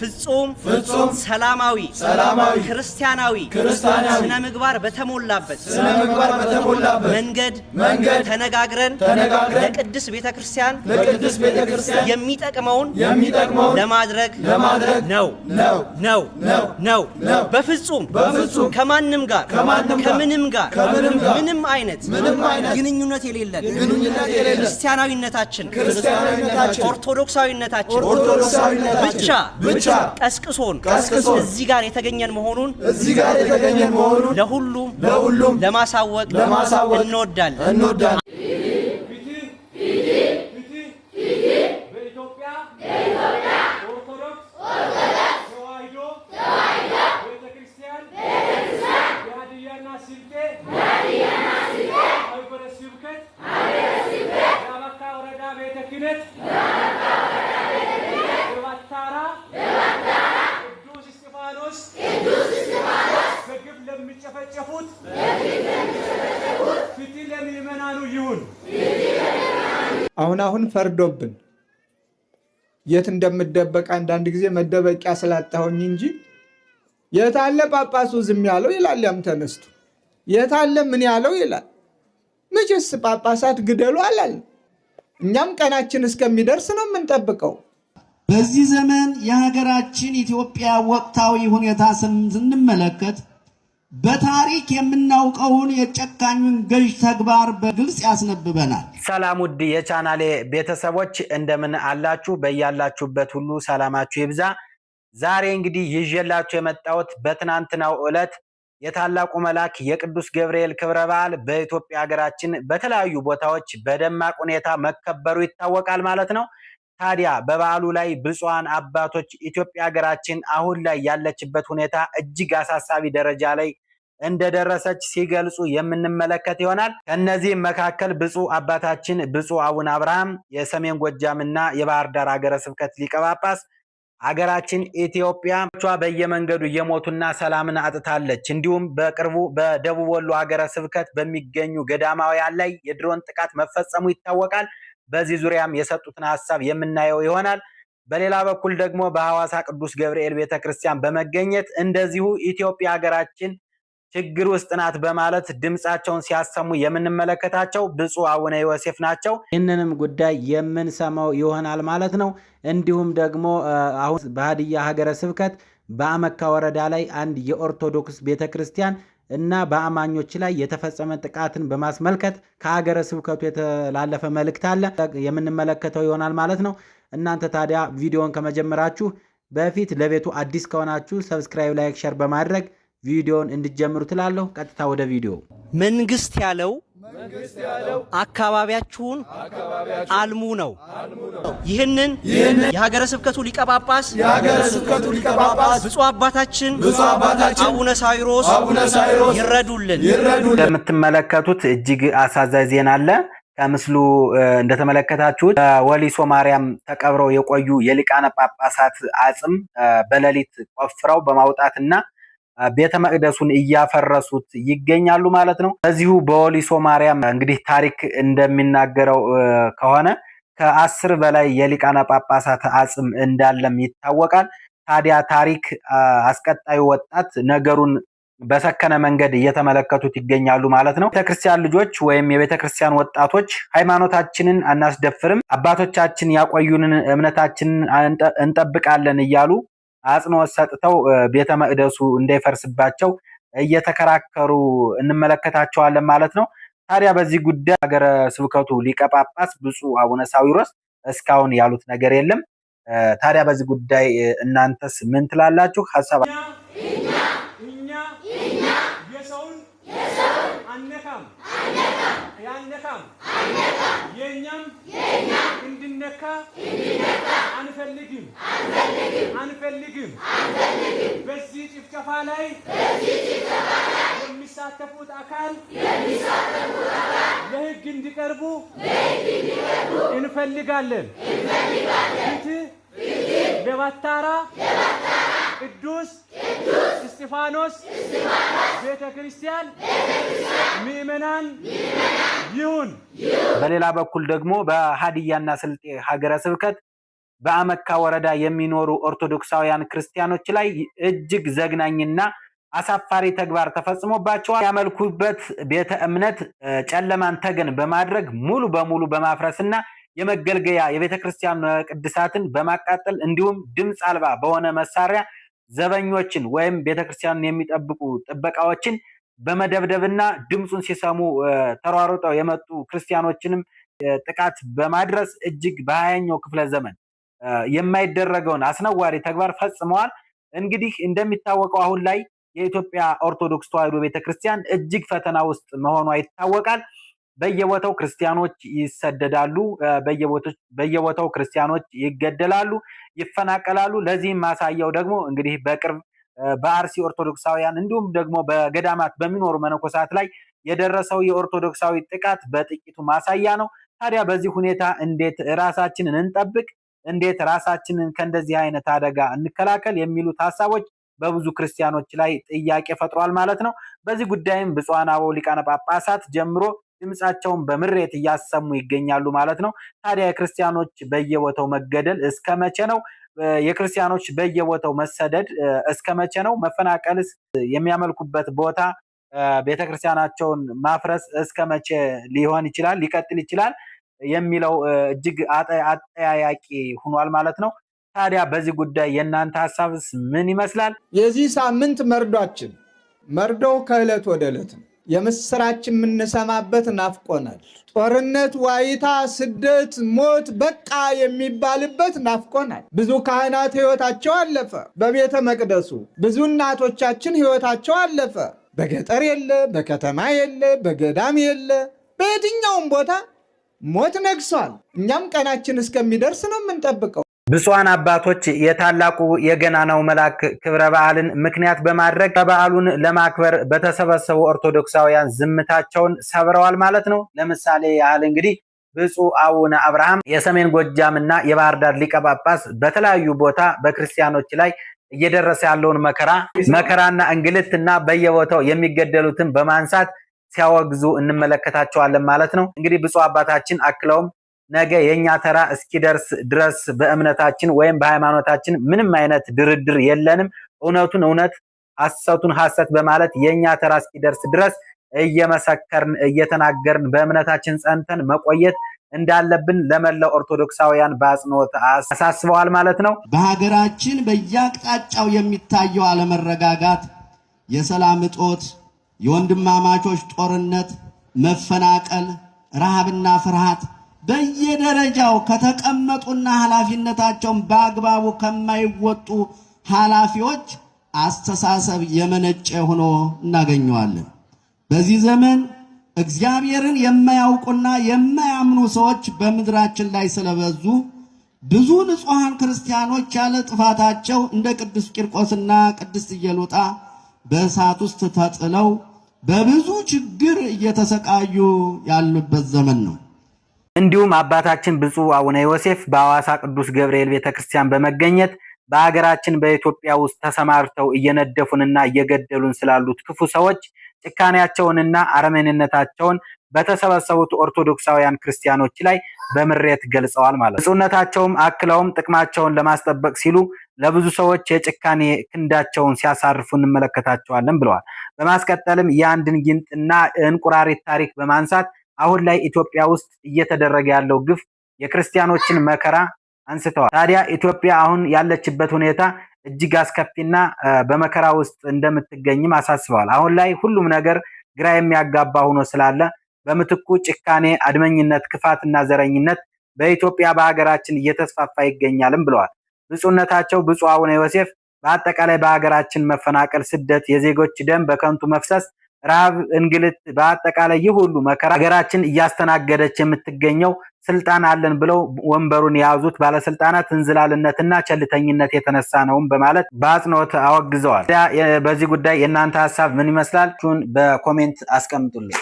ፍጹም ሰላማዊ ክርስቲያናዊ ስነ ምግባር በተሞላበት መንገድ ተነጋግረን ለቅድስት ቤተክርስቲያን የሚጠቅመውን ለማድረግ ነው። በፍጹም ከማንም ጋር ከምንም ጋር ምንም አይነት ግንኙነት የሌለን ክርስቲያናዊነታችን ኦርቶዶክሳዊነታችን ብቻ ቀስቅሶን እዚህ ጋር የተገኘን መሆኑን ለሁሉም ለማሳወቅ እንወዳለን። አሁን ፈርዶብን የት እንደምደበቅ አንዳንድ ጊዜ መደበቂያ ስላጣሁኝ እንጂ የታለ ጳጳሱ ዝም ያለው ይላል። ያም ተነስቶ የታለ ምን ያለው ይላል። መቼስ ጳጳሳት ግደሉ አላል። እኛም ቀናችን እስከሚደርስ ነው የምንጠብቀው። በዚህ ዘመን የሀገራችን ኢትዮጵያ ወቅታዊ ሁኔታ ስንመለከት በታሪክ የምናውቀውን የጨካኙን ገዥ ተግባር በግልጽ ያስነብበናል። ሰላም ውድ የቻናሌ ቤተሰቦች እንደምን አላችሁ? በያላችሁበት ሁሉ ሰላማችሁ ይብዛ። ዛሬ እንግዲህ ይዤላችሁ የመጣሁት በትናንትናው ዕለት የታላቁ መልአክ የቅዱስ ገብርኤል ክብረ በዓል በኢትዮጵያ ሀገራችን በተለያዩ ቦታዎች በደማቅ ሁኔታ መከበሩ ይታወቃል ማለት ነው። ታዲያ በበዓሉ ላይ ብፁዓን አባቶች ኢትዮጵያ ሀገራችን አሁን ላይ ያለችበት ሁኔታ እጅግ አሳሳቢ ደረጃ ላይ እንደደረሰች ሲገልጹ የምንመለከት ይሆናል። ከነዚህም መካከል ብፁዕ አባታችን ብፁዕ አቡነ አብርሃም የሰሜን ጎጃምና የባህር ዳር ሀገረ ስብከት ሊቀ ጳጳስ ሀገራችን ኢትዮጵያ በየመንገዱ እየሞቱና ሰላምን አጥታለች፣ እንዲሁም በቅርቡ በደቡብ ወሎ ሀገረ ስብከት በሚገኙ ገዳማውያን ላይ የድሮን ጥቃት መፈጸሙ ይታወቃል። በዚህ ዙሪያም የሰጡትን ሐሳብ የምናየው ይሆናል። በሌላ በኩል ደግሞ በሐዋሳ ቅዱስ ገብርኤል ቤተክርስቲያን በመገኘት እንደዚሁ ኢትዮጵያ ሀገራችን ችግር ውስጥ ናት በማለት ድምጻቸውን ሲያሰሙ የምንመለከታቸው ብፁዕ አቡነ ዮሴፍ ናቸው። ይህንንም ጉዳይ የምንሰማው ይሆናል ማለት ነው። እንዲሁም ደግሞ አሁን በሀዲያ ሀገረ ስብከት በአመካ ወረዳ ላይ አንድ የኦርቶዶክስ ቤተክርስቲያን እና በአማኞች ላይ የተፈጸመ ጥቃትን በማስመልከት ከሀገረ ስብከቱ የተላለፈ መልእክት አለ፣ የምንመለከተው ይሆናል ማለት ነው። እናንተ ታዲያ ቪዲዮን ከመጀመራችሁ በፊት ለቤቱ አዲስ ከሆናችሁ ሰብስክራይብ፣ ላይክ፣ ሼር በማድረግ ቪዲዮን እንድትጀምሩ ትላለሁ። ቀጥታ ወደ ቪዲዮ። መንግስት ያለው አካባቢያችሁን አልሙ ነው። ይህንን የሀገረ ስብከቱ ሊቀ ጳጳስ ብፁዕ አባታችን አቡነ ሳይሮስ ይረዱልን። እንደምትመለከቱት እጅግ አሳዛኝ ዜና አለ። ከምስሉ እንደተመለከታችሁት በወሊሶ ማርያም ተቀብረው የቆዩ የሊቃነ ጳጳሳት አጽም በሌሊት ቆፍረው በማውጣትና ቤተ መቅደሱን እያፈረሱት ይገኛሉ ማለት ነው። በዚሁ በወሊሶ ማርያም እንግዲህ ታሪክ እንደሚናገረው ከሆነ ከ10 በላይ የሊቃነ ጳጳሳት አጽም እንዳለም ይታወቃል። ታዲያ ታሪክ አስቀጣዩ ወጣት ነገሩን በሰከነ መንገድ እየተመለከቱት ይገኛሉ ማለት ነው። ቤተክርስቲያን ልጆች ወይም የቤተክርስቲያን ወጣቶች ሃይማኖታችንን አናስደፍርም፣ አባቶቻችን ያቆዩንን እምነታችንን እንጠብቃለን እያሉ አጽንኦት ሰጥተው ቤተ መቅደሱ እንዳይፈርስባቸው እየተከራከሩ እንመለከታቸዋለን ማለት ነው። ታዲያ በዚህ ጉዳይ ሀገረ ስብከቱ ሊቀ ጳጳስ ብፁዕ አቡነ ሳዊሮስ እስካሁን ያሉት ነገር የለም። ታዲያ በዚህ ጉዳይ እናንተስ ምን ትላላችሁ? ሐሳብ እኛ የሰውን አነካም የኛም እንድነካ አንፈልግም። በዚህ ጭፍጨፋ ላይ የሚሳተፉት አካል ለሕግ እንዲቀርቡ እንፈልጋለን። ፍትህ ለባታራ ቅዱስ እስጢፋኖስ ቤተክርስቲያን ምዕመናን ይሁን። በሌላ በኩል ደግሞ በሀዲያና ስልጤ ሀገረ ስብከት በአመካ ወረዳ የሚኖሩ ኦርቶዶክሳውያን ክርስቲያኖች ላይ እጅግ ዘግናኝና አሳፋሪ ተግባር ተፈጽሞባቸዋል። ያመልኩበት ቤተ እምነት ጨለማን ተገን በማድረግ ሙሉ በሙሉ በማፍረስና የመገልገያ የቤተ ክርስቲያን ቅድሳትን በማቃጠል እንዲሁም ድምፅ አልባ በሆነ መሳሪያ ዘበኞችን ወይም ቤተ ክርስቲያንን የሚጠብቁ ጥበቃዎችን በመደብደብና ድምፁን ሲሰሙ ተሯሩጠው የመጡ ክርስቲያኖችንም ጥቃት በማድረስ እጅግ በ20ኛው ክፍለ ዘመን የማይደረገውን አስነዋሪ ተግባር ፈጽመዋል። እንግዲህ እንደሚታወቀው አሁን ላይ የኢትዮጵያ ኦርቶዶክስ ተዋሕዶ ቤተክርስቲያን እጅግ ፈተና ውስጥ መሆኗ ይታወቃል። በየቦታው ክርስቲያኖች ይሰደዳሉ፣ በየቦታው ክርስቲያኖች ይገደላሉ፣ ይፈናቀላሉ። ለዚህም ማሳያው ደግሞ እንግዲህ በቅርብ በአርሲ ኦርቶዶክሳውያን እንዲሁም ደግሞ በገዳማት በሚኖሩ መነኮሳት ላይ የደረሰው የኦርቶዶክሳዊ ጥቃት በጥቂቱ ማሳያ ነው። ታዲያ በዚህ ሁኔታ እንዴት ራሳችንን እንጠብቅ፣ እንዴት ራሳችንን ከእንደዚህ አይነት አደጋ እንከላከል የሚሉት ሐሳቦች በብዙ ክርስቲያኖች ላይ ጥያቄ ፈጥሯል ማለት ነው። በዚህ ጉዳይም ብፁዓን አበው ሊቃነ ጳጳሳት ጀምሮ ድምጻቸውን በምሬት እያሰሙ ይገኛሉ ማለት ነው። ታዲያ የክርስቲያኖች በየቦታው መገደል እስከ መቼ ነው? የክርስቲያኖች በየቦታው መሰደድ እስከ መቼ ነው? መፈናቀልስ የሚያመልኩበት ቦታ ቤተክርስቲያናቸውን ማፍረስ እስከ መቼ ሊሆን ይችላል ሊቀጥል ይችላል የሚለው እጅግ አጠያያቂ ሆኗል ማለት ነው። ታዲያ በዚህ ጉዳይ የእናንተ ሐሳብስ ምን ይመስላል? የዚህ ሳምንት መርዷችን መርዶው ከዕለት ወደ ዕለት ነው። የምስራች የምንሰማበት ናፍቆናል። ጦርነት፣ ዋይታ፣ ስደት፣ ሞት በቃ የሚባልበት ናፍቆናል። ብዙ ካህናት ሕይወታቸው አለፈ በቤተ መቅደሱ። ብዙ እናቶቻችን ሕይወታቸው አለፈ። በገጠር የለ፣ በከተማ የለ፣ በገዳም የለ፣ በየትኛውም ቦታ ሞት ነግሷል። እኛም ቀናችን እስከሚደርስ ነው የምንጠብቀው። ብፁዓን አባቶች የታላቁ የገናናው መልአክ ክብረ በዓልን ምክንያት በማድረግ በዓሉን ለማክበር በተሰበሰቡ ኦርቶዶክሳውያን ዝምታቸውን ሰብረዋል ማለት ነው። ለምሳሌ ያህል እንግዲህ ብፁዕ አቡነ አብርሃም የሰሜን ጎጃምና የባህር ዳር ሊቀ ጳጳስ በተለያዩ ቦታ በክርስቲያኖች ላይ እየደረሰ ያለውን መከራና እንግልትና በየቦታው የሚገደሉትን በማንሳት ሲያወግዙ እንመለከታቸዋለን ማለት ነው። እንግዲህ ብፁዕ አባታችን አክለውም ነገ የኛ ተራ እስኪደርስ ድረስ በእምነታችን ወይም በሃይማኖታችን ምንም አይነት ድርድር የለንም። እውነቱን እውነት ሐሰቱን ሐሰት በማለት የኛ ተራ እስኪደርስ ድረስ እየመሰከርን እየተናገርን በእምነታችን ጸንተን መቆየት እንዳለብን ለመላው ኦርቶዶክሳውያን በአጽንኦት አሳስበዋል ማለት ነው። በሀገራችን በየአቅጣጫው የሚታየው አለመረጋጋት፣ የሰላም እጦት፣ የወንድማማቾች ጦርነት፣ መፈናቀል፣ ረሃብና ፍርሃት በየደረጃው ከተቀመጡና ኃላፊነታቸውን በአግባቡ ከማይወጡ ኃላፊዎች አስተሳሰብ የመነጨ ሆኖ እናገኘዋለን። በዚህ ዘመን እግዚአብሔርን የማያውቁና የማያምኑ ሰዎች በምድራችን ላይ ስለበዙ ብዙ ንጹሐን ክርስቲያኖች ያለ ጥፋታቸው እንደ ቅዱስ ቂርቆስና ቅድስት ኢየሉጣ በእሳት ውስጥ ተጥለው በብዙ ችግር እየተሰቃዩ ያሉበት ዘመን ነው። እንዲሁም አባታችን ብፁዕ አቡነ ዮሴፍ በሐዋሳ ቅዱስ ገብርኤል ቤተክርስቲያን በመገኘት በሀገራችን በኢትዮጵያ ውስጥ ተሰማርተው እየነደፉንና እየገደሉን ስላሉት ክፉ ሰዎች ጭካኔያቸውንና አረመኔነታቸውን በተሰበሰቡት ኦርቶዶክሳውያን ክርስቲያኖች ላይ በምሬት ገልጸዋል ማለት ነው። ብፁዕነታቸውም አክለውም ጥቅማቸውን ለማስጠበቅ ሲሉ ለብዙ ሰዎች የጭካኔ ክንዳቸውን ሲያሳርፉ እንመለከታቸዋለን ብለዋል። በማስቀጠልም የአንድን ጊንጥና እንቁራሪት ታሪክ በማንሳት አሁን ላይ ኢትዮጵያ ውስጥ እየተደረገ ያለው ግፍ የክርስቲያኖችን መከራ አንስተዋል። ታዲያ ኢትዮጵያ አሁን ያለችበት ሁኔታ እጅግ አስከፊና በመከራ ውስጥ እንደምትገኝም አሳስበዋል። አሁን ላይ ሁሉም ነገር ግራ የሚያጋባ ሆኖ ስላለ በምትኩ ጭካኔ፣ አድመኝነት፣ ክፋትና ዘረኝነት በኢትዮጵያ በሀገራችን እየተስፋፋ ይገኛልም ብለዋል። ብፁዕነታቸው ብፁዕ አቡነ ዮሴፍ በአጠቃላይ በሀገራችን መፈናቀል፣ ስደት፣ የዜጎች ደም በከንቱ መፍሰስ፣ ረሃብ፣ እንግልት በአጠቃላይ ይህ ሁሉ መከራ ሀገራችን እያስተናገደች የምትገኘው ስልጣን አለን ብለው ወንበሩን የያዙት ባለስልጣናት እንዝላልነትና ቸልተኝነት የተነሳ ነውም በማለት በአጽንኦት አወግዘዋል። በዚህ ጉዳይ የእናንተ ሐሳብ ምን ይመስላል? በኮሜንት አስቀምጡልኝ።